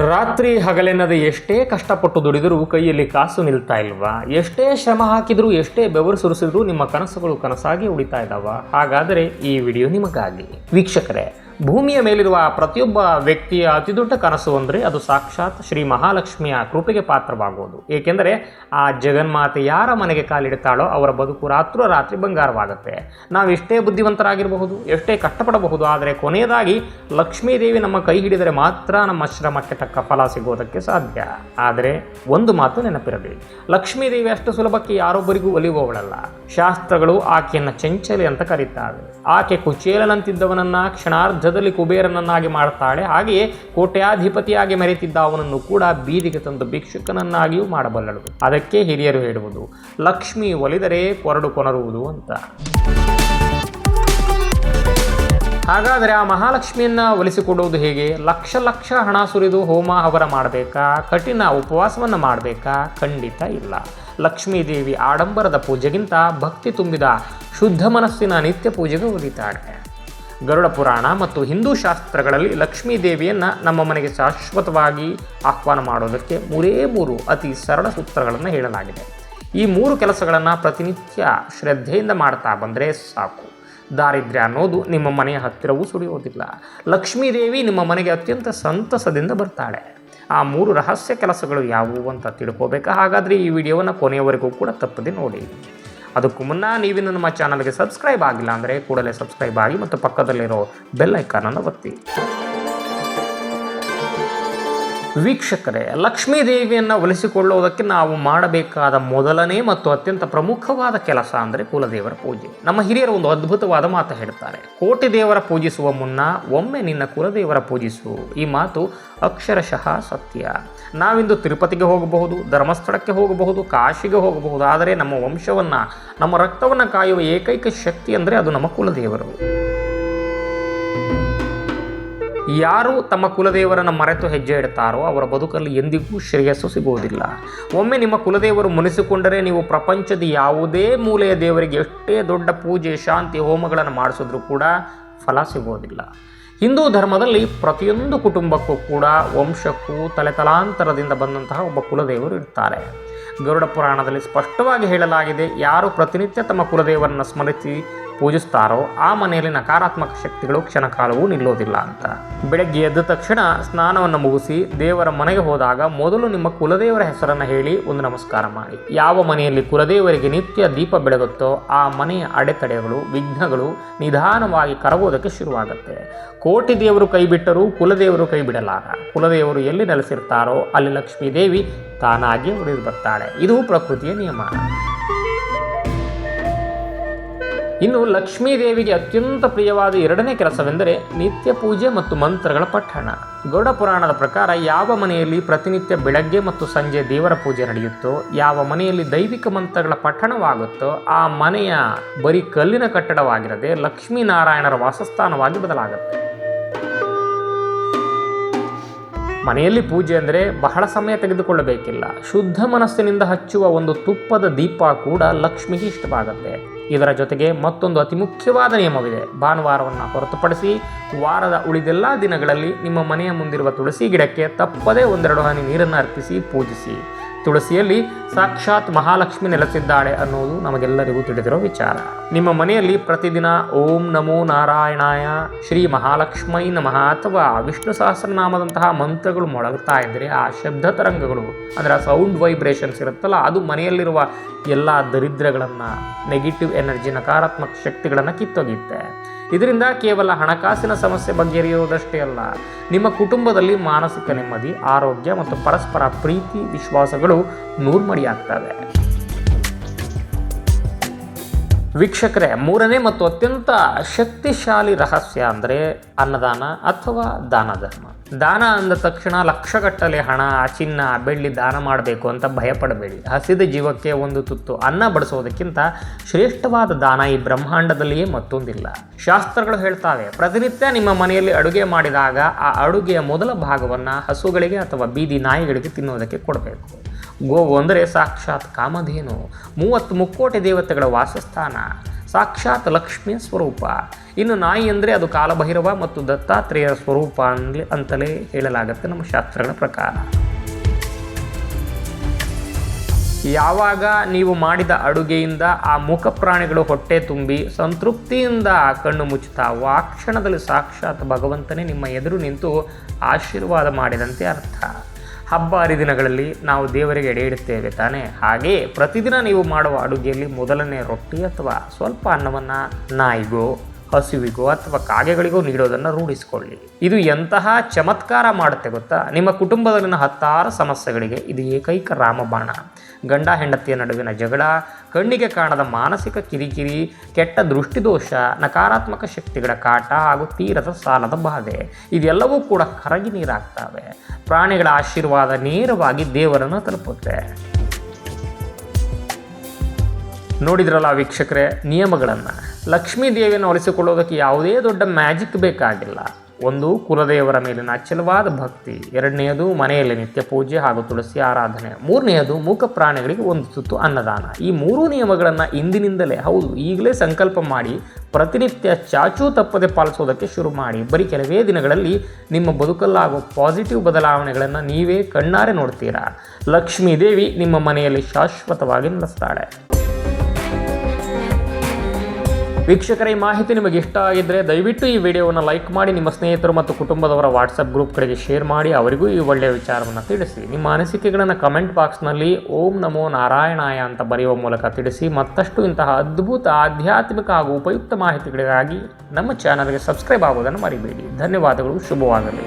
ರಾತ್ರಿ ಹಗಲೆನ್ನದೆ ಎಷ್ಟೇ ಕಷ್ಟಪಟ್ಟು ದುಡಿದರೂ ಕೈಯಲ್ಲಿ ಕಾಸು ನಿಲ್ತಾ ಇಲ್ವಾ? ಎಷ್ಟೇ ಶ್ರಮ ಹಾಕಿದರೂ ಎಷ್ಟೇ ಬೆವರು ಸುರಿಸಿದ್ರೂ ನಿಮ್ಮ ಕನಸುಗಳು ಕನಸಾಗಿ ಉಳಿತಾ ಇದ್ದಾವ? ಹಾಗಾದರೆ ಈ ವಿಡಿಯೋ ನಿಮಗಾಗಿ. ವೀಕ್ಷಕರೇ, ಭೂಮಿಯ ಮೇಲಿರುವ ಪ್ರತಿಯೊಬ್ಬ ವ್ಯಕ್ತಿಯ ಅತಿದೊಡ್ಡ ಕನಸು ಅಂದರೆ ಅದು ಸಾಕ್ಷಾತ್ ಶ್ರೀ ಮಹಾಲಕ್ಷ್ಮಿಯ ಕೃಪೆಗೆ ಪಾತ್ರವಾಗುವುದು. ಏಕೆಂದರೆ ಆ ಜಗನ್ಮಾತೆ ಯಾರ ಮನೆಗೆ ಕಾಲಿಡ್ತಾಳೋ ಅವರ ಬದುಕು ರಾತ್ರಿ ಬಂಗಾರವಾಗುತ್ತೆ. ನಾವು ಎಷ್ಟೇ ಬುದ್ಧಿವಂತರಾಗಿರಬಹುದು, ಎಷ್ಟೇ ಕಷ್ಟಪಡಬಹುದು, ಆದರೆ ಕೊನೆಯದಾಗಿ ಲಕ್ಷ್ಮೀದೇವಿ ನಮ್ಮ ಕೈ ಹಿಡಿದರೆ ಮಾತ್ರ ನಮ್ಮ ಶ್ರಮಕ್ಕೆ ತಕ್ಕ ಫಲ ಸಿಗೋದಕ್ಕೆ ಸಾಧ್ಯ. ಆದರೆ ಒಂದು ಮಾತು ನೆನಪಿರಲಿ, ಲಕ್ಷ್ಮೀದೇವಿ ಅಷ್ಟು ಸುಲಭಕ್ಕೆ ಯಾರೊಬ್ಬರಿಗೂ ಒಲಿಯುವವಳಲ್ಲ. ಶಾಸ್ತ್ರಗಳು ಆಕೆಯನ್ನು ಚಂಚಲೆ ಅಂತ ಕರೀತಾವೆ. ಆಕೆ ಕುಚೇಲನಂತಿದ್ದವನನ್ನ ಕ್ಷಣಾರ್ಧದಲ್ಲಿ ಕುಬೇರನನ್ನಾಗಿ ಮಾಡ್ತಾಳೆ. ಹಾಗೆಯೇ ಕೋಟ್ಯಾಧಿಪತಿಯಾಗಿ ಮೆರೆತಿದ್ದ ಅವನನ್ನು ಕೂಡ ಬೀದಿಗೆ ತಂದು ಭಿಕ್ಷುಕನನ್ನಾಗಿಯೂ ಮಾಡಬಲ್ಲಳು. ಅದಕ್ಕೆ ಹಿರಿಯರು ಹೇಳುವುದು, ಲಕ್ಷ್ಮಿ ಒಲಿದರೆ ಕೊರಡು ಕೊನರುವುದು ಅಂತ. ಹಾಗಾದರೆ ಆ ಮಹಾಲಕ್ಷ್ಮಿಯನ್ನ ಒಲಿಸಿಕೊಡುವುದು ಹೇಗೆ? ಲಕ್ಷ ಹಣ ಸುರಿದು ಹೋಮ ಹವನ ಮಾಡಬೇಕಾ? ಕಠಿಣ ಉಪವಾಸವನ್ನು ಮಾಡಬೇಕಾ? ಖಂಡಿತ ಇಲ್ಲ. ಲಕ್ಷ್ಮೀದೇವಿ ಆಡಂಬರದ ಪೂಜೆಗಿಂತ ಭಕ್ತಿ ತುಂಬಿದ ಶುದ್ಧ ಮನಸ್ಸಿನ ನಿತ್ಯ ಪೂಜೆಗೆ ಒಲಿತಾಳೆ. ಗರುಡ ಪುರಾಣ ಮತ್ತು ಹಿಂದೂ ಶಾಸ್ತ್ರಗಳಲ್ಲಿ ಲಕ್ಷ್ಮೀ ದೇವಿಯನ್ನು ನಮ್ಮ ಮನೆಗೆ ಶಾಶ್ವತವಾಗಿ ಆಹ್ವಾನ ಮಾಡೋದಕ್ಕೆ ಮೂರೇ ಅತಿ ಸರಳ ಸೂತ್ರಗಳನ್ನು ಹೇಳಲಾಗಿದೆ. ಈ 3 ಕೆಲಸಗಳನ್ನು ಪ್ರತಿನಿತ್ಯ ಶ್ರದ್ಧೆಯಿಂದ ಮಾಡ್ತಾ ಬಂದರೆ ಸಾಕು. ದಾರಿದ್ರ್ಯ ಅನ್ನೋದು ನಿಮ್ಮ ಮನೆಯ ಹತ್ತಿರವೂ ಸುಳಿಯೋದಿಲ್ಲ. ಲಕ್ಷ್ಮೀದೇವಿ ನಿಮ್ಮ ಮನೆಗೆ ಅತ್ಯಂತ ಸಂತಸದಿಂದ ಬರ್ತಾಳೆ. ಆ 3 ರಹಸ್ಯ ಕೆಲಸಗಳು ಯಾವುವು ಅಂತ ತಿಳ್ಕೋಬೇಕಾ? ಹಾಗಾದರೆ ಈ ವಿಡಿಯೋವನ್ನು ಕೊನೆಯವರೆಗೂ ಕೂಡ ತಪ್ಪದೆ ನೋಡಿ. ಅದಕ್ಕೂ ಮುನ್ನ ನೀವಿನ್ನು ನಮ್ಮ ಚಾನಲ್ಗೆ ಸಬ್ಸ್ಕ್ರೈಬ್ ಆಗಿಲ್ಲ ಅಂದರೆ ಕೂಡಲೇ ಸಬ್ಸ್ಕ್ರೈಬ್ ಆಗಿ ಮತ್ತು ಪಕ್ಕದಲ್ಲಿರೋ ಬೆಲ್ ಐಕಾನನ್ನು ಒತ್ತಿ. ವೀಕ್ಷಕರೇ, ಲಕ್ಷ್ಮೀ ದೇವಿಯನ್ನು ಒಲಿಸಿಕೊಳ್ಳುವುದಕ್ಕೆ ನಾವು ಮಾಡಬೇಕಾದ ಮೊದಲನೇ ಮತ್ತು ಅತ್ಯಂತ ಪ್ರಮುಖವಾದ ಕೆಲಸ ಅಂದರೆ ಕುಲದೇವರ ಪೂಜೆ. ನಮ್ಮ ಹಿರಿಯರು ಒಂದು ಅದ್ಭುತವಾದ ಮಾತು ಹೇಳ್ತಾರೆ, ಕೋಟಿ ದೇವರ ಪೂಜಿಸುವ ಮುನ್ನ ಒಮ್ಮೆ ನಿನ್ನ ಕುಲದೇವರ ಪೂಜಿಸು. ಈ ಮಾತು ಅಕ್ಷರಶಃ ಸತ್ಯ. ನಾವಿಂದು ತಿರುಪತಿಗೆ ಹೋಗಬಹುದು, ಧರ್ಮಸ್ಥಳಕ್ಕೆ ಹೋಗಬಹುದು, ಕಾಶಿಗೆ ಹೋಗಬಹುದು, ಆದರೆ ನಮ್ಮ ವಂಶವನ್ನು, ನಮ್ಮ ರಕ್ತವನ್ನು ಕಾಯುವ ಏಕೈಕ ಶಕ್ತಿ ಅಂದರೆ ಅದು ನಮ್ಮ ಕುಲದೇವರು. ಯಾರು ತಮ್ಮ ಕುಲದೇವರನ್ನು ಮರೆತು ಹೆಜ್ಜೆ ಇಡ್ತಾರೋ ಅವರ ಬದುಕಲ್ಲಿ ಎಂದಿಗೂ ಶ್ರೇಯಸ್ಸು ಸಿಗುವುದಿಲ್ಲ. ಒಮ್ಮೆ ನಿಮ್ಮ ಕುಲದೇವರು ಮುನಿಸಿಕೊಂಡರೆ ನೀವು ಪ್ರಪಂಚದ ಯಾವುದೇ ಮೂಲೆಯ ದೇವರಿಗೆ ಎಷ್ಟೇ ದೊಡ್ಡ ಪೂಜೆ, ಶಾಂತಿ, ಹೋಮಗಳನ್ನು ಮಾಡಿಸಿದ್ರೂ ಕೂಡ ಫಲ ಸಿಗೋದಿಲ್ಲ. ಹಿಂದೂ ಧರ್ಮದಲ್ಲಿ ಪ್ರತಿಯೊಂದು ಕುಟುಂಬಕ್ಕೂ ಕೂಡ ವಂಶಕ್ಕೂ ತಲೆತಲಾಂತರದಿಂದ ಬಂದಂತಹ ಒಬ್ಬ ಕುಲದೇವರು ಇರ್ತಾರೆ. ಗರುಡ ಪುರಾಣದಲ್ಲಿ ಸ್ಪಷ್ಟವಾಗಿ ಹೇಳಲಾಗಿದೆ, ಯಾರು ಪ್ರತಿನಿತ್ಯ ತಮ್ಮ ಕುಲದೇವರನ್ನು ಸ್ಮರಿಸಿ ಪೂಜಿಸ್ತಾರೋ ಆ ಮನೆಯಲ್ಲಿ ನಕಾರಾತ್ಮಕ ಶಕ್ತಿಗಳು ಕ್ಷಣಕಾಲವೂ ನಿಲ್ಲೋದಿಲ್ಲ ಅಂತ. ಬೆಳಗ್ಗೆ ಎದ್ದ ತಕ್ಷಣ ಸ್ನಾನವನ್ನು ಮುಗಿಸಿ ದೇವರ ಮನೆಗೆ ಹೋದಾಗ ಮೊದಲು ನಿಮ್ಮ ಕುಲದೇವರ ಹೆಸರನ್ನು ಹೇಳಿ ಒಂದು ನಮಸ್ಕಾರ ಮಾಡಿ. ಯಾವ ಮನೆಯಲ್ಲಿ ಕುಲದೇವರಿಗೆ ನಿತ್ಯ ದೀಪ ಬೆಳಗುತ್ತೋ ಆ ಮನೆಯ ಅಡೆತಡೆಗಳು, ವಿಘ್ನಗಳು ನಿಧಾನವಾಗಿ ಕರಗೋದಕ್ಕೆ ಶುರುವಾಗುತ್ತೆ. ಕೋಟಿ ದೇವರು ಕೈ ಬಿಟ್ಟರೂ ಕುಲದೇವರು ಕೈ ಬಿಡಲಾರ. ಕುಲದೇವರು ಎಲ್ಲಿ ನೆಲೆಸಿರ್ತಾರೋ ಅಲ್ಲಿ ಲಕ್ಷ್ಮೀ ದೇವಿ ತಾನಾಗಿ ಉಳಿದು ಬರ್ತಾಳೆ. ಇದು ಪ್ರಕೃತಿಯ ನಿಯಮ. ಇನ್ನು ಲಕ್ಷ್ಮೀ ದೇವಿಗೆ ಅತ್ಯಂತ ಪ್ರಿಯವಾದ 2ನೇ ಕೆಲಸವೆಂದರೆ ನಿತ್ಯ ಪೂಜೆ ಮತ್ತು ಮಂತ್ರಗಳ ಪಠಣ. ಗರುಡ ಪುರಾಣದ ಪ್ರಕಾರ ಯಾವ ಮನೆಯಲ್ಲಿ ಪ್ರತಿನಿತ್ಯ ಬೆಳಗ್ಗೆ ಮತ್ತು ಸಂಜೆ ದೇವರ ಪೂಜೆ ನಡೆಯುತ್ತೋ, ಯಾವ ಮನೆಯಲ್ಲಿ ದೈವಿಕ ಮಂತ್ರಗಳ ಪಠಣವಾಗುತ್ತೋ ಆ ಮನೆಯ ಬರೀ ಕಲ್ಲಿನ ಕಟ್ಟಡವಾಗಿರದೆ ಲಕ್ಷ್ಮೀನಾರಾಯಣರ ವಾಸಸ್ಥಾನವಾಗಿ ಬದಲಾಗುತ್ತೆ. ಮನೆಯಲ್ಲಿ ಪೂಜೆ ಅಂದರೆ ಬಹಳ ಸಮಯ ತೆಗೆದುಕೊಳ್ಳಬೇಕಿಲ್ಲ. ಶುದ್ಧ ಮನಸ್ಸಿನಿಂದ ಹಚ್ಚುವ ಒಂದು ತುಪ್ಪದ ದೀಪ ಕೂಡ ಲಕ್ಷ್ಮಿಗೆ ಇಷ್ಟವಾಗುತ್ತೆ. ಇದರ ಜೊತೆಗೆ ಮತ್ತೊಂದು ಅತಿ ಮುಖ್ಯವಾದ ನಿಯಮವಿದೆ. ಭಾನುವಾರವನ್ನು ಹೊರತುಪಡಿಸಿ ವಾರದ ಉಳಿದೆಲ್ಲ ದಿನಗಳಲ್ಲಿ ನಿಮ್ಮ ಮನೆಯ ಮುಂದಿರುವ ತುಳಸಿ ಗಿಡಕ್ಕೆ ತಪ್ಪದೇ 1-2 ಹನಿ ನೀರನ್ನು ಅರ್ಪಿಸಿ ಪೂಜಿಸಿ. ತುಳಸಿಯಲ್ಲಿ ಸಾಕ್ಷಾತ್ ಮಹಾಲಕ್ಷ್ಮಿ ನೆಲೆಸಿದ್ದಾಳೆ ಅನ್ನೋದು ನಮಗೆಲ್ಲರಿಗೂ ತಿಳಿದಿರೋ ವಿಚಾರ. ನಿಮ್ಮ ಮನೆಯಲ್ಲಿ ಪ್ರತಿದಿನ ಓಂ ನಮೋ ನಾರಾಯಣಾಯ, ಶ್ರೀ ಮಹಾಲಕ್ಷ್ಮೈ ನಮಃ ಅಥವಾ ವಿಷ್ಣು ಸಹಸ್ರನಾಮದಂತಹ ಮಂತ್ರಗಳು ಮೊಳಗುತ್ತಾ ಇದ್ದರೆ ಆ ಶಬ್ದ ತರಂಗಗಳು ಅಂದರೆ ಸೌಂಡ್ ವೈಬ್ರೇಷನ್ಸ್ ಇರುತ್ತಲ್ಲ, ಅದು ಮನೆಯಲ್ಲಿರುವ ಎಲ್ಲ ದರಿದ್ರಗಳನ್ನು, ನೆಗೆಟಿವ್ ಎನರ್ಜಿ, ನಕಾರಾತ್ಮಕ ಶಕ್ತಿಗಳನ್ನು ಕಿತ್ತೊಗೆಯುತ್ತೆ. ಇದರಿಂದ ಕೇವಲ ಹಣಕಾಸಿನ ಸಮಸ್ಯೆ ಬಗೆಹರಿಯುವುದಷ್ಟೇ ಅಲ್ಲ, ನಿಮ್ಮ ಕುಟುಂಬದಲ್ಲಿ ಮಾನಸಿಕ ನೆಮ್ಮದಿ, ಆರೋಗ್ಯ ಮತ್ತು ಪರಸ್ಪರ ಪ್ರೀತಿ ವಿಶ್ವಾಸಗಳು ನೂರ್ಮಡಿಯಾಗ್ತವೆ. ವೀಕ್ಷಕರೇ, 3ನೇ ಮತ್ತು ಅತ್ಯಂತ ಶಕ್ತಿಶಾಲಿ ರಹಸ್ಯ ಅಂದರೆ ಅನ್ನದಾನ ಅಥವಾ ದಾನ ಧರ್ಮ. ದಾನ ಅಂದ ತಕ್ಷಣ ಲಕ್ಷಗಟ್ಟಲೆ ಹಣ, ಚಿನ್ನ, ಬೆಳ್ಳಿ ದಾನ ಮಾಡಬೇಕು ಅಂತ ಭಯಪಡಬೇಡಿ. ಹಸಿದ ಜೀವಕ್ಕೆ ಒಂದು ತುತ್ತು ಅನ್ನ ಬಡಿಸೋದಕ್ಕಿಂತ ಶ್ರೇಷ್ಠವಾದ ದಾನ ಈ ಬ್ರಹ್ಮಾಂಡದಲ್ಲಿಯೇ ಮತ್ತೊಂದಿಲ್ಲ. ಶಾಸ್ತ್ರಗಳು ಹೇಳ್ತಾವೆ, ಪ್ರತಿನಿತ್ಯ ನಿಮ್ಮ ಮನೆಯಲ್ಲಿ ಅಡುಗೆ ಮಾಡಿದಾಗ ಆ ಅಡುಗೆಯ ಮೊದಲ ಭಾಗವನ್ನು ಹಸುಗಳಿಗೆ ಅಥವಾ ಬೀದಿ ನಾಯಿಗಳಿಗೆ ತಿನ್ನೋದಕ್ಕೆ ಕೊಡಬೇಕು. ಗೋವು ಅಂದರೆ ಸಾಕ್ಷಾತ್ ಕಾಮಧೇನು, 30 ಮುಕ್ಕೋಟಿ ದೇವತೆಗಳ ವಾಸಸ್ಥಾನ. ಸಾಕ್ಷಾತ್ ಲಕ್ಷ್ಮಿಯ ಸ್ವರೂಪ. ಇನ್ನು ನಾಯಿ ಅಂದರೆ ಅದು ಕಾಲಭೈರವ ಮತ್ತು ದತ್ತಾತ್ರೇಯರ ಸ್ವರೂಪ ಅಂತಲೇ ಹೇಳಲಾಗುತ್ತೆ ನಮ್ಮ ಶಾಸ್ತ್ರಗಳ ಪ್ರಕಾರ. ಯಾವಾಗ ನೀವು ಮಾಡಿದ ಅಡುಗೆಯಿಂದ ಆ ಮೂಕ ಪ್ರಾಣಿಗಳು ಹೊಟ್ಟೆ ತುಂಬಿ ಸಂತೃಪ್ತಿಯಿಂದ ಕಣ್ಣು ಮುಚ್ಚುತ್ತಾವೋ ಆ ಕ್ಷಣದಲ್ಲಿ ಸಾಕ್ಷಾತ್ ಭಗವಂತನೇ ನಿಮ್ಮ ಎದುರು ನಿಂತು ಆಶೀರ್ವಾದ ಮಾಡಿದಂತೆ ಅರ್ಥ. ಹಬ್ಬ ಹರಿದಿನಗಳಲ್ಲಿ ನಾವು ದೇವರಿಗೆ ಎಡೆ ಇಡುತ್ತೇವೆ ತಾನೇ, ಹಾಗೆ ಪ್ರತಿದಿನ ನೀವು ಮಾಡುವ ಅಡುಗೆಯಲ್ಲಿ ಮೊದಲನೇ ರೊಟ್ಟಿ ಅಥವಾ ಸ್ವಲ್ಪ ಅನ್ನವನ್ನು ನಾಯಿಗೋ ಹಸುವಿಗೋ ಅಥವಾ ಕಾಗೆಗಳಿಗೋ ನೀಡೋದನ್ನು ರೂಢಿಸಿಕೊಳ್ಳಿ. ಇದು ಎಂತಹ ಚಮತ್ಕಾರ ಮಾಡುತ್ತೆ ಗೊತ್ತಾ. ನಿಮ್ಮ ಕುಟುಂಬದಲ್ಲಿನ ಹತ್ತಾರು ಸಮಸ್ಯೆಗಳಿಗೆ ಇದು ಏಕೈಕ ರಾಮಬಾಣ. ಗಂಡ ಹೆಂಡತಿಯ ನಡುವಿನ ಜಗಳ, ಕಣ್ಣಿಗೆ ಕಾಣದ ಮಾನಸಿಕ ಕಿರಿಕಿರಿ, ಕೆಟ್ಟ ದೃಷ್ಟಿದೋಷ, ನಕಾರಾತ್ಮಕ ಶಕ್ತಿಗಳ ಕಾಟ ಹಾಗೂ ತೀರದ ಸಾಲದ ಬಾಧೆ ಇದೆಲ್ಲವೂ ಕೂಡ ಕರಗಿ ನೀರಾಗ್ತವೆ. ಪ್ರಾಣಿಗಳ ಆಶೀರ್ವಾದ ನೇರವಾಗಿ ದೇವರನ್ನು ತಲುಪುತ್ತೆ. ನೋಡಿದ್ರಲ್ಲ ವೀಕ್ಷಕರೇ ನಿಯಮಗಳನ್ನು. ಲಕ್ಷ್ಮೀ ದೇವಿಯನ್ನು ಒಲಿಸಿಕೊಳ್ಳೋದಕ್ಕೆ ಯಾವುದೇ ದೊಡ್ಡ ಮ್ಯಾಜಿಕ್ ಬೇಕಾಗಿಲ್ಲ. ಒಂದು, ಕುಲದೇವರ ಮೇಲಿನ ಅಚಲವಾದ ಭಕ್ತಿ. ಎರಡನೆಯದು, ಮನೆಯಲ್ಲಿ ನಿತ್ಯ ಪೂಜೆ ಹಾಗೂ ತುಳಸಿ ಆರಾಧನೆ. ಮೂರನೆಯದು, ಮೂಕ ಪ್ರಾಣಿಗಳಿಗೆ ಒಂದು ತುತ್ತು ಅನ್ನದಾನ. ಈ ಮೂರೂ ನಿಯಮಗಳನ್ನು ಇಂದಿನಿಂದಲೇ, ಹೌದು ಈಗಲೇ ಸಂಕಲ್ಪ ಮಾಡಿ ಪ್ರತಿನಿತ್ಯ ಚಾಚೂ ತಪ್ಪದೆ ಪಾಲಿಸೋದಕ್ಕೆ ಶುರು ಮಾಡಿ. ಬರೀ ಕೆಲವೇ ದಿನಗಳಲ್ಲಿ ನಿಮ್ಮ ಬದುಕಲ್ಲಾಗೋ ಪಾಸಿಟಿವ್ ಬದಲಾವಣೆಗಳನ್ನು ನೀವೇ ಕಣ್ಣಾರೆ ನೋಡ್ತೀರಾ. ಲಕ್ಷ್ಮೀ ದೇವಿ ನಿಮ್ಮ ಮನೆಯಲ್ಲಿ ಶಾಶ್ವತವಾಗಿ ನೆಲೆಸ್ತಾಳೆ. ವೀಕ್ಷಕರ, ಈ ಮಾಹಿತಿ ನಿಮಗೆ ಇಷ್ಟ ಆಗಿದ್ದರೆ ದಯವಿಟ್ಟು ಈ ವಿಡಿಯೋವನ್ನು ಲೈಕ್ ಮಾಡಿ, ನಿಮ್ಮ ಸ್ನೇಹಿತರು ಮತ್ತು ಕುಟುಂಬದವರ ವಾಟ್ಸಪ್ ಗ್ರೂಪ್ಗಳಿಗೆ ಶೇರ್ ಮಾಡಿ, ಅವರಿಗೂ ಈ ಒಳ್ಳೆಯ ವಿಚಾರವನ್ನು ತಿಳಿಸಿ. ನಿಮ್ಮ ಅನಿಸಿಕೆಗಳನ್ನು ಕಮೆಂಟ್ ಬಾಕ್ಸ್ನಲ್ಲಿ ಓಂ ನಮೋ ನಾರಾಯಣಾಯ ಅಂತ ಬರೆಯುವ ಮೂಲಕ ತಿಳಿಸಿ. ಮತ್ತಷ್ಟು ಇಂತಹ ಅದ್ಭುತ ಆಧ್ಯಾತ್ಮಿಕ ಹಾಗೂ ಉಪಯುಕ್ತ ಮಾಹಿತಿಗಳಿಗಾಗಿ ನಮ್ಮ ಚಾನಲ್ಗೆ ಸಬ್ಸ್ಕ್ರೈಬ್ ಆಗೋದನ್ನು ಮರಿಬೇಡಿ. ಧನ್ಯವಾದಗಳು. ಶುಭವಾಗಲಿ.